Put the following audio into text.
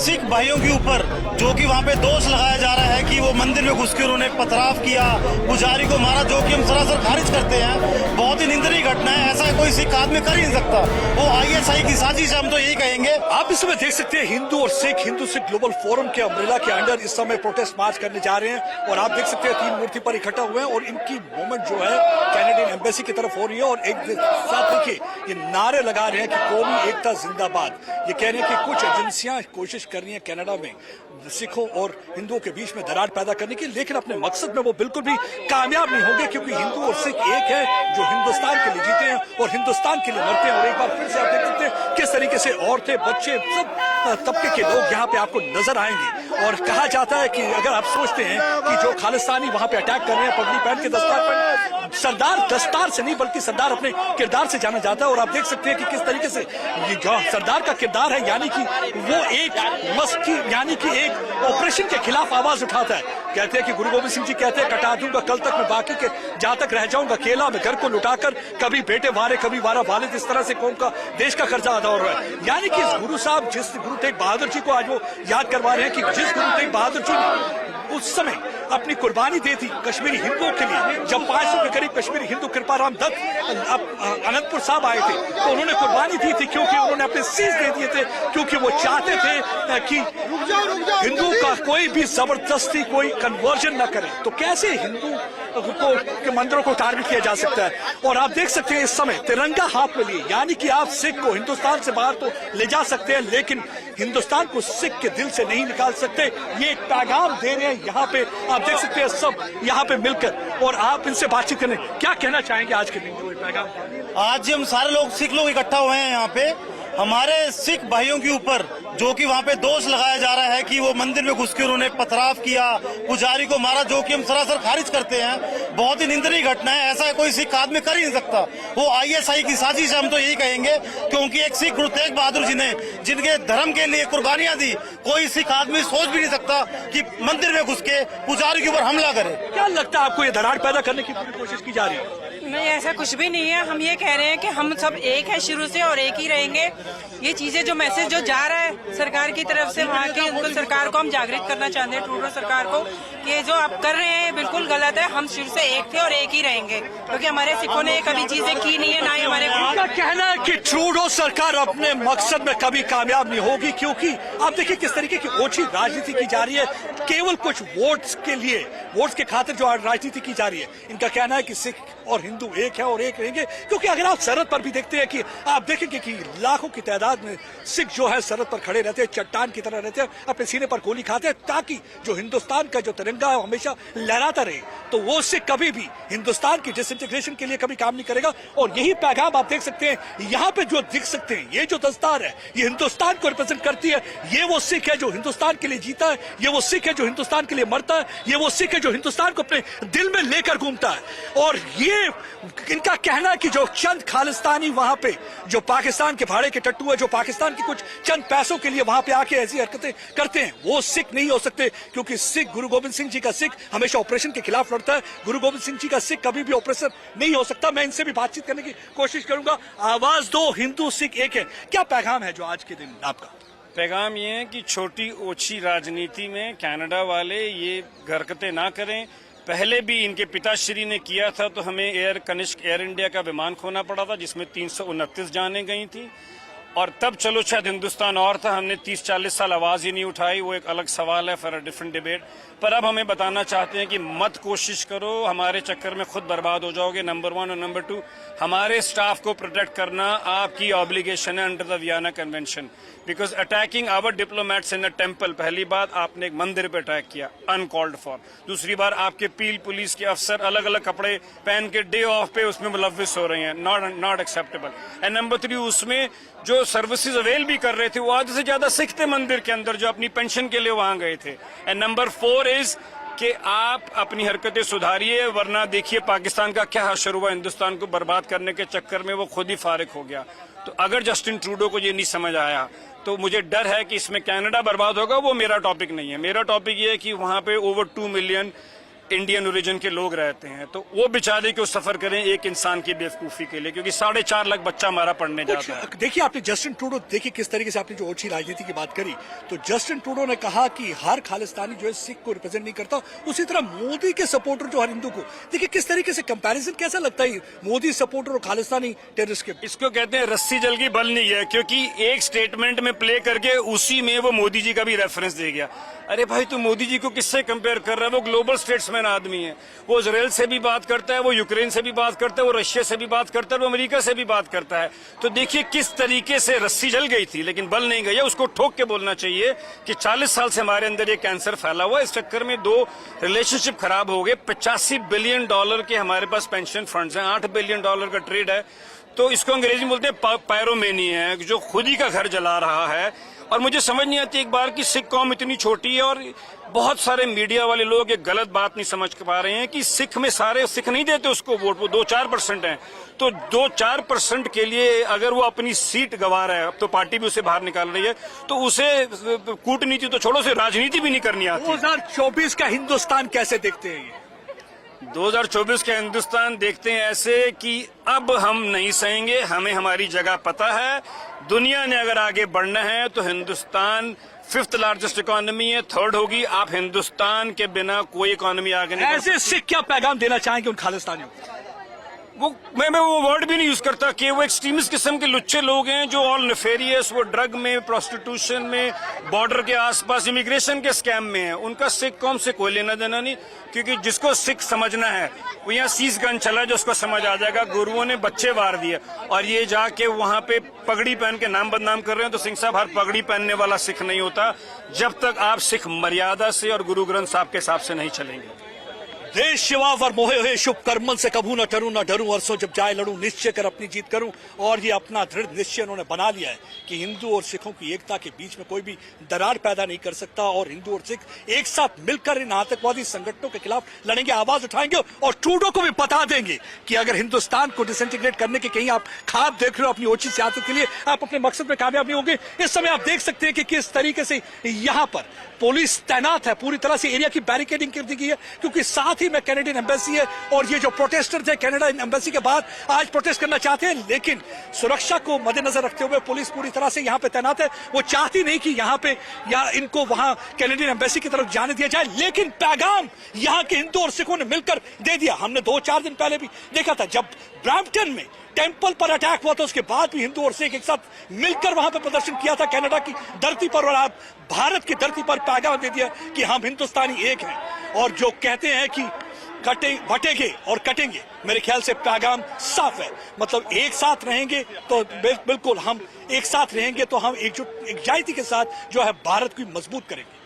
सिख भाइयों के ऊपर जो कि वहाँ पे दोष लगाया जा रहा है कि वो मंदिर में घुस के उन्होंने पथराव किया, पुजारी को मारा, जो कि हम सरासर खारिज करते हैं। बहुत ही निंदनीय घटना है, ऐसा कोई सिख आदमी कर ही नहीं सकता। वो ISI की साजिश है, हम तो यही कहेंगे। आप इसमें देख सकते हैं हिंदू सिख ग्लोबल फोरम के अम्ब्रेला के अंडर इस समय प्रोटेस्ट मार्च करने जा रहे हैं और आप देख सकते हैं 3 मूर्ति पर इकट्ठा हुए हैं और इनकी मूवमेंट जो है कैनेडियन एम्बेसी की तरफ हो रही है और एक साथ देखिए ये नारे लगा रहे हैं कि कौमी एकता जिंदाबाद। ये कह रहे हैं कि कुछ एजेंसियां कोशिश कर रही हैं कनाडा में सिखों और हिंदुओं के बीच में दरार पैदा करने की, लेकिन अपने मकसद में वो बिल्कुल भी कामयाब नहीं होंगे क्योंकि हिंदू और सिख एक है जो हिंदुस्तान के लिए जीते हैं और हिंदुस्तान के लिए मरते हैं। और एक बार फिर से आप देख सकते हैं किस तरीके से औरतें, बच्चे, सब तबके के लोग यहाँ पे आपको नजर आएंगे। और कहा जाता है कि अगर आप सोचते हैं कि जो खालिस्तानी वहां पे अटैक कर रहे हैं पगड़ी पहन के, दस्तार पहन, सरदार दस्तार से नहीं बल्कि सरदार अपने किरदार से जाना जाता है। और आप देख सकते हैं कि किस तरीके से ये सरदार का किरदार है, यानी कि वो एक मस्ती, यानी कि एक ऑपरेशन के खिलाफ आवाज उठाता है। कहते हैं कि गुरु गोविंद सिंह जी कहते हैं कटा दूंगा कल तक मैं बाकी के जहां तक रह जाऊंगा अकेला, मैं घर को लुटाकर कभी बेटे वारे कभी वारा वालिद, इस तरह से कौम का देश का कर्जा अदा हो रहा है। यानी कि इस गुरु साहब, जिस गुरु तेग बहादुर जी को आज वो याद करवा रहे हैं कि जिस गुरु तेग बहादुर जी ने उस समय अपनी कुर्बानी दी थी कश्मीरी हिंदुओं के लिए, जब 500 के करीब कश्मीरी हिंदू कृपाराम दत्त अनंतपुर साहब आए थे तो उन्होंने कुर्बानी दी थी क्योंकि उन्होंने अपने सीस दे दिए थे, क्योंकि वो चाहते थे कि हिंदू का कोई भी जबरदस्ती कोई कन्वर्जन न करे। तो कैसे हिंदू के मंदिरों को टारगेट किया जा सकता है। और आप देख सकते हैं इस समय तिरंगा हाथ में लिए, यानी कि आप सिख को हिंदुस्तान से बाहर तो ले जा सकते हैं लेकिन हिंदुस्तान को सिख के दिल से नहीं निकाल सकते। ये एक पैगाम दे रहे हैं यहाँ पे, आप देख सकते हैं सब यहाँ पे मिलकर। और आप इनसे बातचीत करने क्या कहना चाहेंगे आज के दिन जो पैगाम? आज हम सारे लोग सिख लोग इकट्ठा हुए हैं यहाँ पे, हमारे सिख भाइयों के ऊपर जो कि वहाँ पे दोष लगाया जा रहा है कि वो मंदिर में घुस के उन्होंने पथराव किया, पुजारी को मारा, जो कि हम सरासर खारिज करते हैं। बहुत ही निंदनीय घटना है, ऐसा कोई सिख आदमी कर ही नहीं सकता। वो ISI की साजिश है, हम तो यही कहेंगे, क्योंकि एक सिख गुरु तेग बहादुर जी ने जिनके धर्म के लिए कुर्बानियां दी, कोई सिख आदमी सोच भी नहीं सकता कि मंदिर में घुस के पुजारी के ऊपर हमला करे। क्या लगता है आपको ये दरार पैदा करने की पूरी कोशिश की जा रही है? नहीं, ऐसा कुछ भी नहीं है। हम ये कह रहे हैं कि हम सब एक है शुरू से और एक ही रहेंगे। ये चीजें जो मैसेज जो जा रहा है सरकार की तरफ से, वहाँ की उनको सरकार को हम जागृत करना चाहते हैं, ट्रूडो सरकार को, कि जो आप कर रहे हैं बिल्कुल गलत है। हम शुरू से एक थे और एक ही रहेंगे क्योंकि हमारे सिखों ने कभी चीजें की नहीं है, ना ही हमारे। उनका कहना है कि ट्रूडो सरकार अपने मकसद में कभी कामयाब नहीं होगी क्योंकि आप देखिए किस तरीके की ओछी राजनीति की जा रही है, केवल कुछ वोट्स के लिए, वोट्स के खातिर जो राजनीति की जा रही है। इनका कहना है कि सिख और हिंदू एक है और एक रहेंगे, क्योंकि अगर आप सरहद पर भी देखते हैं कि आप देखेंगे कि लाखों की तादाद में सिख जो है सरहद पर खड़े रहते हैं, चट्टान की तरह रहते हैं, अपने सीने पर गोली खाते हैं ताकि जो हिंदुस्तान का जो तिरंगा है हमेशा लहराता रहे। तो वो सिख कभी भी हिंदुस्तान की डिसइंटीग्रेशन के लिए कभी काम नहीं करेगा। और यही पैगाम आप देख सकते हैं यहाँ पे जो दिख सकते हैं, ये जो दस्तार है ये हिंदुस्तान को रिप्रेजेंट करती है। ये वो सिख है जो हिंदुस्तान के लिए जीता है, ये वो सिख है जो हिंदुस्तान के लिए मरता है, ये वो सिख है जो हिंदुस्तान को अपने दिल में लेकर घूमता है। और ये इनका कहना है कि जो चंद खालिस्तानी वहां पे जो पाकिस्तान के भाड़े के टट्टू है, जो पाकिस्तान की कुछ चंद पैसों के लिए वहां पे आके ऐसी हरकतें करते हैं, वो सिख नहीं हो सकते क्योंकि सिख, गुरु गोविंद सिंह जी का सिख हमेशा ऑपरेशन के खिलाफ लड़ता है। गुरु गोविंद सिंह जी का सिख कभी भी ऑपरेशन नहीं हो सकता। मैं इनसे भी बातचीत करने की कोशिश करूंगा। आवाज दो, हिंदू सिख एक है। क्या पैगाम है जो आज के दिन आपका? पैगाम ये है कि छोटी ओछी राजनीति में कनाडा वाले ये हरकतें ना करें। पहले भी इनके पिताश्री ने किया था तो हमें एयर कनिष्क एयर इंडिया का विमान खोना पड़ा था जिसमें 329 जानें गई थी। और तब चलो शायद हिंदुस्तान और था, हमने 30-40 साल आवाज ही नहीं उठाई, वो एक अलग सवाल है, फॉर अ डिफरेंट डिबेट। पर अब हमें बताना चाहते हैं कि मत कोशिश करो, हमारे चक्कर में खुद बर्बाद हो जाओगे। नंबर 1 और नंबर 2, हमारे स्टाफ को प्रोटेक्ट करना आपकी ऑब्लिगेशन है under the Vienna convention, because attacking our diplomats in a temple, पहली बात आपने एक मंदिर पे अटैक किया अनकॉल्ड फॉर, दूसरी बार आपके पील पुलिस के अफसर अलग अलग कपड़े पहन के डे ऑफ पे उसमें मुलविस हो रहे हैं, नॉट एक्सेप्टेबल। एंड नंबर 3, उसमें जो सर्विसेज अवेल भी कर रहे थे वो आधे से ज्यादा सिख थे मंदिर के अंदर जो अपनी पेंशन के लिए वहां गए थे। एंड नंबर 4 इज कि आप अपनी हरकतें सुधारिए, वरना देखिए पाकिस्तान का क्या हशर हुआ, हिंदुस्तान को बर्बाद करने के चक्कर में वो खुद ही फारिग हो गया। तो अगर जस्टिन ट्रूडो को ये नहीं समझ आया तो मुझे डर है कि इसमें कनाडा बर्बाद होगा। वो मेरा टॉपिक नहीं है। मेरा टॉपिक ये है कि वहां पे ओवर 2 मिलियन इंडियन ओरिजिन के लोग रहते हैं, तो वो बेचारे क्यों सफर करें एक इंसान की बेवकूफी के लिए, क्योंकि 4.5 लाख बच्चा हमारा पढ़ने जाता है। देखिए आपने जस्टिन ट्रूडो, देखिए किस तरीके से आपने जो ओछी राजनीति की बात करी, तो जस्टिन ट्रूडो ने कहा कि हर खालिस्तानी जो है सिख को रिप्रेजेंट नहीं करता, उसी तरह मोदी के सपोर्टर जो हर हिंदू को, देखिए किस तरीके से कंपैरिजन कैसा लगता है मोदी सपोर्टर और खालिस्तानी टेररिस्ट के। इसको कहते हैं रस्सी जल की बल नहीं है, क्योंकि एक स्टेटमेंट में प्ले करके उसी में वो मोदी जी का भी रेफरेंस दे गया। अरे भाई तू मोदी जी को किससे कंपेयर कर रहा है? वो ग्लोबल स्टेट्समैन आदमी है, वो इजराइल से भी बात करता है, वो यूक्रेन से भी बात करता है, वो रशिया से भी बात करता है, वो अमेरिका से भी बात करता है। तो देखिए किस तरीके से रस्सी जल गई थी लेकिन बल नहीं गई है। उसको ठोक के बोलना चाहिए कि 40 साल से हमारे अंदर ये कैंसर फैला हुआ है, इस चक्कर में 2 रिलेशनशिप खराब हो गए। $85 बिलियन के हमारे पास पेंशन फंड्स हैं, $8 बिलियन का ट्रेड है, तो इसको अंग्रेजी में बोलते हैं पायरोमेनी है, जो खुद ही का घर जला रहा है। और मुझे समझ नहीं आती एक बार कि सिख कौम इतनी छोटी है और बहुत सारे मीडिया वाले लोग एक गलत बात नहीं समझ पा रहे हैं कि सिख में सारे सिख नहीं देते उसको वोट, वो 2-4% हैं। तो 2-4% के लिए अगर वो अपनी सीट गंवा रहा है, अब तो पार्टी भी उसे बाहर निकाल रही है, तो उसे कूटनीति तो छोड़ो, उसे राजनीति भी नहीं करनी आती। 2024 का हिंदुस्तान कैसे देखते हैं ये? 2024 का हिंदुस्तान देखते हैं ऐसे कि अब हम नहीं सहेंगे, हमें हमारी जगह पता है। दुनिया ने अगर आगे बढ़ना है तो हिंदुस्तान 5th लार्जेस्ट इकोनॉमी है, 3rd होगी। आप हिंदुस्तान के बिना कोई इकोनॉमी आगे नहीं। ऐसे सिख क्या पैगाम देना चाहेंगे उन खालिस्तानियों को? मैं वो वर्ड भी नहीं यूज करता कि वो एक्सट्रीमिस्ट किस्म के लुच्चे लोग हैं जो ऑल नेफेरियस, वो ड्रग में, प्रोस्टिट्यूशन में, बॉर्डर के आसपास इमिग्रेशन के स्कैम में है। उनका सिख कौम से कोई लेना देना नहीं, क्योंकि जिसको सिख समझना है वो यहाँ सीज गन चला जो उसको समझ आ जाएगा। गुरुओं ने बच्चे मार दिए और ये जाके वहां पे पगड़ी पहन के नाम बदनाम कर रहे हैं। तो सिंह साहब, हर पगड़ी पहनने वाला सिख नहीं होता जब तक आप सिख मर्यादा से और गुरु ग्रंथ साहब के हिसाब से नहीं चलेंगे। देश शिवावर मोहे हुए शुभ कर्मन से कभू न डरूं अरसों जब जाए लड़ूं, निश्चय कर अपनी जीत करूं। और ये अपना दृढ़ निश्चय उन्होंने बना लिया है कि हिंदू और सिखों की एकता के बीच में कोई भी दरार पैदा नहीं कर सकता और हिंदू और सिख एक साथ मिलकर इन आतंकवादी संगठनों के खिलाफ लड़ेंगे, आवाज उठाएंगे और ट्रूडो को भी बता देंगे कि अगर हिंदुस्तान को डिसइंटीग्रेट करने के कहीं आप खाब देख रहे हो अपनी ओछी सियासत के लिए, आप अपने मकसद में कामयाब नहीं होंगे। इस समय आप देख सकते हैं कि किस तरीके से यहाँ पर पुलिस तैनात है, पूरी तरह से एरिया की बैरिकेडिंग कर दी गई है, क्योंकि साथ ही में कैनेडियन एम्बेसी है और ये जो प्रोटेस्टर थे कनाडा एम्बेसी के बाद आज प्रोटेस्ट करना चाहते हैं, लेकिन सुरक्षा को मद्देनजर रखते हुए पुलिस पूरी तरह से यहाँ पे तैनात है। वो चाहती नहीं कि यहाँ पे या इनको वहां कैनेडियन एम्बेसी की तरफ जाने दिया जाए, लेकिन पैगाम यहाँ के हिंदू और सिखों ने मिलकर दे दिया। हमने 2-4 दिन पहले भी देखा था जब ब्रैम्पटन में टेंपल पर अटैक हुआ था, उसके बाद भी हिंदू और सिख एक साथ मिलकर वहां पर प्रदर्शन किया था कनाडा की धरती पर, और आप भारत की धरती पर पैगाम दे दिया कि हम हिंदुस्तानी एक हैं। और जो कहते हैं कि बटेंगे और कटेंगे, मेरे ख्याल से पैगाम साफ है। मतलब एक साथ रहेंगे तो बिल्कुल हम एक साथ रहेंगे तो हम एकजुटता के साथ जो है भारत को मजबूत करेंगे।